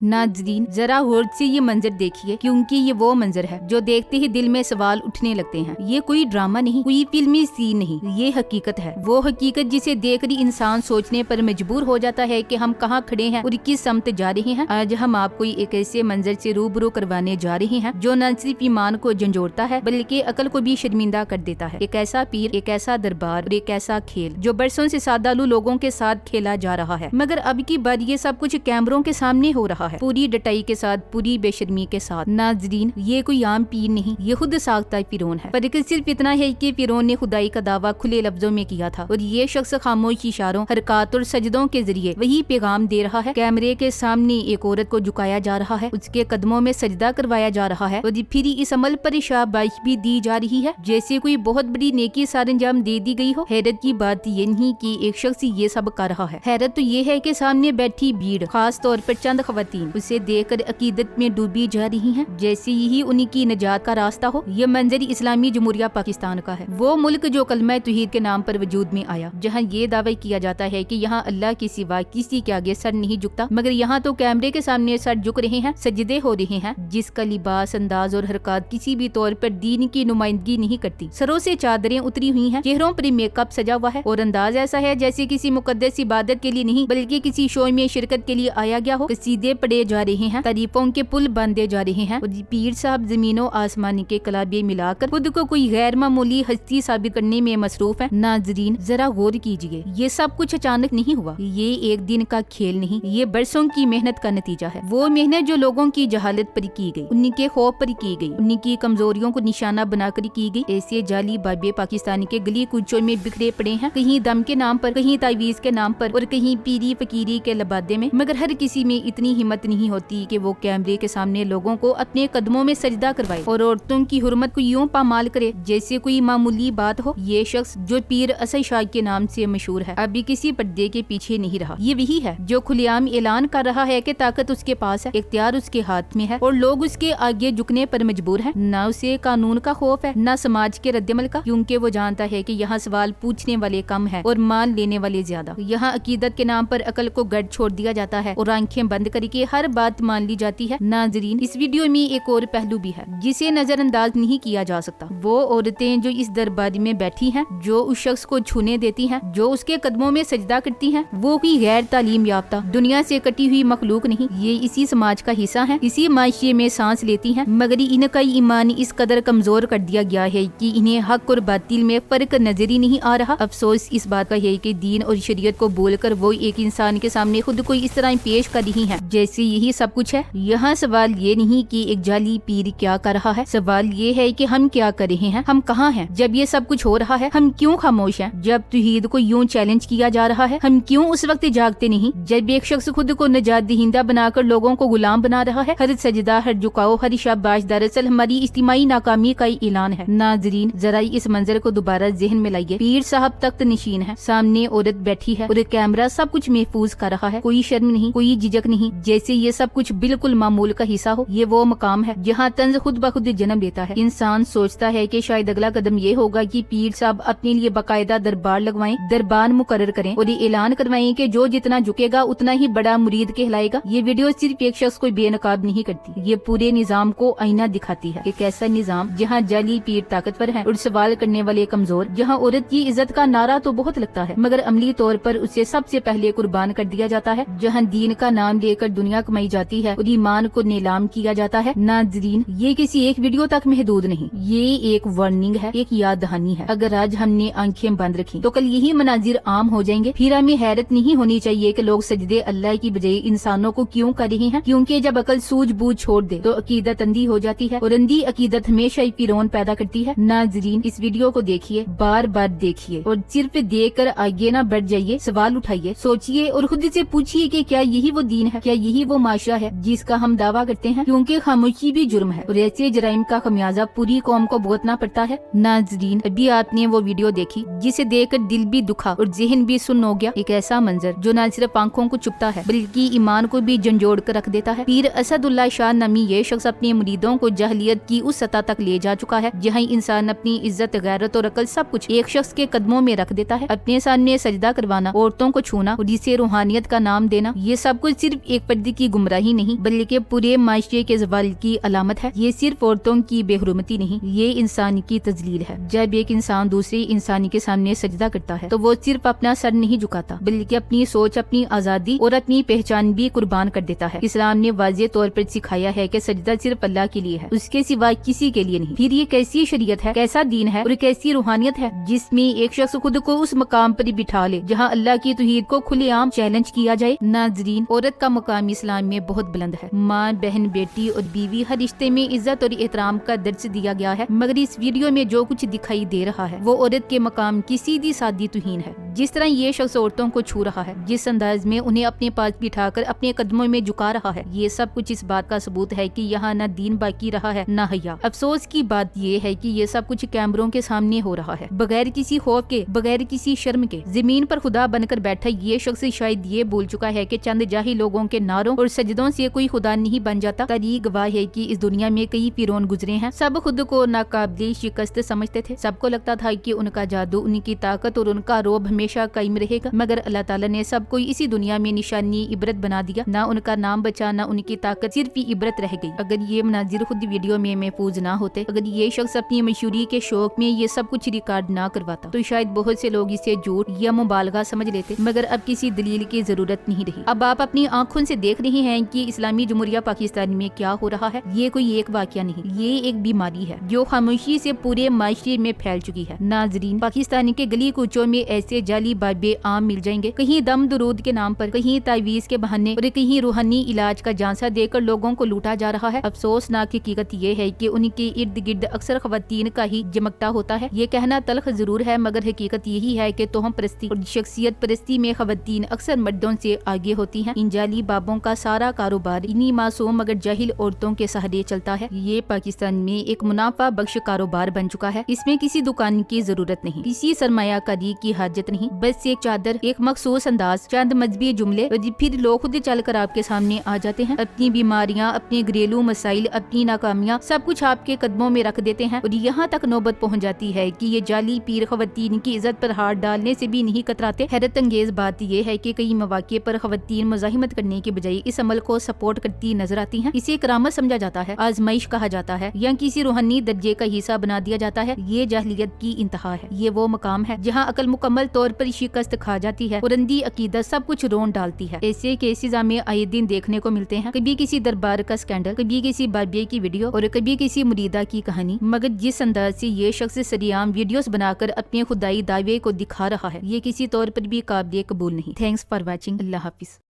नाज़रीन जरा गौर से ये मंजर देखिए, क्योंकि ये वो मंजर है जो देखते ही दिल में सवाल उठने लगते हैं। ये कोई ड्रामा नहीं, कोई फिल्मी सीन नहीं, ये हकीकत है। वो हकीकत जिसे देखकर इंसान सोचने पर मजबूर हो जाता है कि हम कहाँ खड़े हैं और किस समत जा रहे हैं। आज हम आपको एक ऐसे मंजर से रूबरू करवाने जा रहे हैं जो न सिर्फ ईमान को झंझोड़ता है बल्कि अकल को भी शर्मिंदा कर देता है। एक ऐसा पीर, एक ऐसा दरबार और एक ऐसा खेल जो बरसों से सादालू लोगों के साथ खेला जा रहा है, मगर अब की बार ये सब कुछ कैमरों के सामने हो रहा है, पूरी डटाई के साथ, पूरी बेशर्मी के साथ। नाज़रीन ये कोई आम पीर नहीं, ये खुद साख्ता फिरौन है। फर्क सिर्फ इतना है कि फिरौन ने खुदाई का दावा खुले लफ्जों में किया था और ये शख्स खामोश इशारों, हरकत और सजदों के जरिए वही पैगाम दे रहा है। कैमरे के सामने एक औरत को झुकाया जा रहा है, उसके कदमों में सजदा करवाया जा रहा है और फिर इस अमल पर शाबाश भी दी जा रही है जैसे कोई बहुत बड़ी नेकी सरंजाम दे दी गई हो। हैरत की बात ये नहीं कि एक शख्स ये सब कर रहा है, हैरत तो ये है कि सामने बैठी भीड़, खास तौर पर चंद खवातीन, उसे देखकर अकीदत में डूबी जा रही हैं जैसे यही उन्हीं की निजात का रास्ता हो। ये मंजर इस्लामी जमहूरिया पाकिस्तान का है, वो मुल्क जो कलमा तौहीद के नाम पर वजूद में आया, जहाँ ये दावा किया जाता है कि यहाँ अल्लाह के सिवा किसी के आगे सर नहीं झुकता, मगर यहाँ तो कैमरे के सामने सर झुक रहे हैं, सजदे हो रहे हैं, जिसका लिबास, अंदाज और हरकत किसी भी तौर पर दीन की नुमाइंदगी नहीं करती। सरों से चादरें उतरी हुई हैं, चेहरों पर मेकअप सजा हुआ है और अंदाज ऐसा है जैसे किसी मुकद्दस इबादत के लिए नहीं बल्कि किसी शो में शिरकत के लिए आया गया हो। कसीदे पढ़े जा रहे हैं, तारीफों के पुल बांधे जा रहे हैं और पीर साहब जमीनों आसमानी के कलाबे मिलाकर खुद को कोई गैर मामूली हस्ती साबित करने में मसरूफ है। नाज़रीन जरा गौर कीजिए, ये सब कुछ अचानक नहीं हुआ, ये एक दिन का खेल नहीं, ये बरसों की मेहनत का नतीजा है। वो मेहनत जो लोगों की जहालत पर की गई, उन्हीं के खौफ पर की गई, उन्हीं की कमजोरियों को निशाना बनाकर की गई। ऐसे जाली बाबे पाकिस्तान के गली कूचों में बिखरे पड़े हैं, कहीं दम के नाम पर, कहीं तावीज के नाम पर और कहीं पीरी फकीरी के लबादे में, मगर हर किसी में इतनी हिम्मत नहीं होती कि वो कैमरे के सामने लोगों को अपने कदमों में सजदा करवाए और औरतों की हुर्मत को यूं पामाल करे जैसे कोई मामूली बात हो। ये शख्स जो पीर असद शाह के नाम से मशहूर है, अभी किसी पर्दे के पीछे नहीं रहा। ये वही है जो खुलेआम ऐलान कर रहा है कि ताकत उसके पास है, इख्तियार उसके हाथ में है और लोग उसके आगे झुकने पर मजबूर हैं। न उसे कानून का खौफ है, न समाज के रद्दमल का, क्योंकि वो जानता है कि यहाँ सवाल पूछने वाले कम है और मान लेने वाले ज्यादा। यहाँ अकीदत के नाम पर अकल को गड़ छोड़ दिया जाता है और आंखें बंद करके हर बात मान ली जाती है। नाज़रीन इस वीडियो में एक और पहलू भी है जिसे नजरअंदाज नहीं किया जा सकता। वो औरतें जो इस दरबारी में बैठी हैं, जो उस शख्स को छूने देती हैं, जो उसके कदमों में सजदा करती हैं, वो कोई गैर तालीम याफ्ता दुनिया से कटी हुई मखलूक नहीं, ये इसी समाज का हिस्सा है, इसी माशरे में सांस लेती हैं, मगर इनका ईमान इस कदर कमजोर कर दिया गया है कि इन्हें हक और बातिल में फर्क नजर ही नहीं आ रहा। अफसोस इस बात का है कि दीन और शरीयत को बोलकर वो एक इंसान के सामने खुद को इस तरह पेश कर रही हैं जैसे यही सब कुछ है। यहाँ सवाल ये नहीं कि एक जाली पीर क्या कर रहा है, सवाल ये है कि हम क्या कर रहे हैं, हम कहाँ हैं जब ये सब कुछ हो रहा है, हम क्यों खामोश हैं जब तौहीद को यूं चैलेंज किया जा रहा है, हम क्यों उस वक्त जागते नहीं जब एक शख्स खुद को निजात दहिंदा बनाकर लोगों को गुलाम बना रहा है। हर सजदा, हर झुकाओ, हर शाबाश दरअसल हमारी इज्तिमाई नाकामी का ऐलान है। नाज़रीन जरा इस मंजर को दोबारा जहन में लाइए, पीर साहब तख्त नशीन है, सामने औरत बैठी है और कैमरा सब कुछ महफूज कर रहा है, कोई शर्म नहीं, कोई झिझक नहीं, जैसे ये सब कुछ बिल्कुल मामूल का हिस्सा हो। ये वो मकाम है जहाँ तंज खुद ब खुद जन्म लेता है। इंसान सोचता है कि शायद अगला कदम ये होगा कि पीर साहब अपने लिए बाकायदा दरबार लगवाएं, दरबार मुकर्रर करें और ये ऐलान करवाएं कि जो जितना झुकेगा उतना ही बड़ा मुरीद कहलाएगा। ये वीडियो सिर्फ एक शख्स को बेनकाब नहीं करती, ये पूरे निजाम को आईना दिखाती है। एक ऐसा निजाम जहाँ जाली पीर ताकतवर है और सवाल करने वाले कमजोर, जहाँ औरत की इज्जत का नारा तो बहुत लगता है मगर अमली तौर पर उसे सबसे पहले कुर्बान कर दिया जाता है, जहाँ दीन का नाम लेकर दुनिया कमाई जाती है और ईमान को नीलाम किया जाता है। नाज़रीन ये किसी एक वीडियो तक महदूद नहीं, ये एक वार्निंग है, एक याद दहानी है। अगर आज हमने आंखें बंद रखी तो कल यही मनाजिर आम हो जाएंगे। फिर हमें हैरत नहीं होनी चाहिए कि लोग सजदे अल्लाह की बजाय इंसानों को क्यों कर रहे हैं, क्योंकि जब अकल सूझबूझ छोड़ दे तो अकीदत अंधी हो जाती है और अंधी अकीदत हमेशा ही फिरौन पैदा करती है। नाज़रीन इस वीडियो को देखिए, बार बार देखिए और सिर्फ देख कर आगे न बढ़ जाइए, सवाल उठाइए, सोचिए और खुद से पूछिए कि क्या यही वो दीन है, क्या यही वो माशरा है जिसका हम दावा करते हैं, क्योंकि खामोशी भी जुर्म है और ऐसे जराइम का खमियाजा पूरी कौम को भुगतना पड़ता है। नाज़रीन अभी आपने वो वीडियो देखी जिसे देखकर दिल भी दुखा और जहन भी सुन्न हो गया। एक ऐसा मंजर जो न सिर्फ आंखों को चुपता है बल्कि ईमान को भी झंझोड़ कर रख देता है। पीर असदुल्ला शाह नामी ये शख्स अपने मुरीदों को जहलियत की उस सतह तक ले जा चुका है जहाँ इंसान अपनी इज्जत, गैरत और अकल सब कुछ एक शख्स के कदमों में रख देता है। अपने सामने सजदा करवाना, औरतों को छूना और जिसे रूहानियत का नाम देना, ये सब कुछ सिर्फ एक पर्दे فرد کی گمراہی نہیں بلکہ پورے معاشرے کے زوال کی علامت ہے۔ یہ صرف عورتوں کی بے حرمتی نہیں، یہ انسان کی تذلیل ہے۔ جب ایک انسان دوسرے انسان کے سامنے سجدہ کرتا ہے تو وہ صرف اپنا سر نہیں جھکاتا بلکہ اپنی سوچ، اپنی آزادی اور اپنی پہچان بھی قربان کر دیتا ہے۔ اسلام نے واضح طور پر سکھایا ہے کہ سجدہ صرف اللہ کے لیے ہے، اس کے سوا کسی کے لیے نہیں۔ پھر یہ کیسی شریعت ہے، کیسا دین ہے اور کیسی روحانیت ہے جس میں ایک شخص خود کو اس مقام پر بٹھا لے جہاں اللہ کی توحید کو کھلے عام چیلنج کیا جائے۔ ناظرین، عورت کا مقام اسلام میں بہت بلند ہے۔ ماں، بہن، بیٹی اور بیوی، ہر رشتے میں عزت اور احترام کا درس دیا گیا ہے، مگر اس ویڈیو میں جو کچھ دکھائی دے رہا ہے وہ عورت کے مقام کی سیدھی سادی توہین ہے۔ جس طرح یہ شخص عورتوں کو چھو رہا ہے، جس انداز میں انہیں اپنے پاس بٹھا کر اپنے قدموں میں جھکا رہا ہے، یہ سب کچھ اس بات کا ثبوت ہے کہ یہاں نہ دین باقی رہا ہے نہ حیا۔ افسوس کی بات یہ ہے کہ یہ سب کچھ کیمروں کے سامنے ہو رہا ہے، بغیر کسی خوف کے، بغیر کسی شرم کے۔ زمین پر خدا بن کر بیٹھا یہ شخص شاید یہ بھول چکا ہے کہ چند جاہل لوگوں کے نعروں اور سجدوں سے کوئی خدا نہیں بن جاتا۔ تاریخ گواہ ہے کہ اس دنیا میں کئی فرعون گزرے ہیں، سب خود کو ناقابل شکست سمجھتے تھے، سب کو لگتا تھا کہ ان کا جادو، ان کی طاقت اور ان کا رعب ہمیشہ قائم رہے گا، مگر اللہ تعالیٰ نے سب کو اسی دنیا میں نشانی عبرت بنا دیا، نہ ان کا نام بچا نہ ان کی طاقت، صرف عبرت رہ گئی۔ اگر یہ مناظر خود ویڈیو میں محفوظ نہ ہوتے، اگر یہ شخص اپنی مشہوری کے شوق میں یہ سب کچھ ریکارڈ نہ کرواتا تو شاید بہت سے لوگ اسے جھوٹ یا مبالغہ سمجھ لیتے، مگر اب کسی دلیل کی ضرورت نہیں رہی۔ اب آپ اپنی آنکھوں سے دیکھ رہے ہیں کہ اسلامی جمہوریہ پاکستان میں کیا ہو رہا ہے۔ یہ کوئی ایک واقعہ نہیں، یہ ایک بیماری ہے جو خاموشی سے پورے معاشرے میں پھیل چکی ہے۔ ناظرین، پاکستان کے گلی کوچوں میں ایسے جعلی بابے عام مل جائیں گے، کہیں دم درود کے نام پر، کہیں تعویذ کے بہانے اور کہیں روحانی علاج کا جھانسا دے کر لوگوں کو لوٹا جا رہا ہے۔ افسوسناک حقیقت یہ ہے کہ ان کے ارد گرد اکثر خواتین کا ہی جمکتا ہوتا ہے۔ یہ کہنا تلخ ضرور ہے، مگر حقیقت یہی ہے کہ توہم پرستی اور شخصیت پرستی میں خواتین اکثر مردوں سے آگے ہوتی ہیں۔ ان جعلی بابوں کا سارا کاروبار انہی معصوم مگر جاہل عورتوں کے سہارے چلتا ہے۔ یہ پاکستان میں ایک منافع بخش کاروبار بن چکا ہے۔ اس میں کسی دکان کی ضرورت نہیں، کسی سرمایہ کاری کی حاجت نہیں، بس ایک چادر، ایک مخصوص انداز، چند مذہبی جملے، اور پھر لوگ خود چل کر آپ کے سامنے آ جاتے ہیں، اپنی بیماریاں، اپنے گھریلو مسائل، اپنی ناکامیاں سب کچھ آپ کے قدموں میں رکھ دیتے ہیں، اور یہاں تک نوبت پہنچ جاتی ہے کہ یہ جعلی پیر خواتین کی عزت پر ہاتھ ڈالنے سے بھی نہیں کتراتے۔ حیرت انگیز بات یہ ہے کہ کئی مواقع پر خواتین مزاحمت کرنے کے بجائے اس عمل کو سپورٹ کرتی نظر آتی ہیں۔ اسے کرامت سمجھا جاتا ہے، آزمائش کہا جاتا ہے یا کسی روحانی درجے کا حصہ بنا دیا جاتا ہے۔ یہ جاہلیت کی انتہا ہے۔ یہ وہ مقام ہے جہاں عقل مکمل طور پر شکست کھا جاتی ہے اور اندھی عقیدت سب کچھ رون ڈالتی ہے۔ ایسے کیسز ہمیں آئے دن دیکھنے کو ملتے ہیں، کبھی کسی دربار کا سکینڈل، کبھی کسی بابے کی ویڈیو اور کبھی کسی مریدہ کی کہانی، مگر جس انداز سے یہ شخص سریعام ویڈیوز بنا کر اپنے خدائی دعوے کو دکھا رہا ہے، یہ کسی طور پر بھی قابل قبول نہیں۔ Thanks for watching. اللہ حافظ۔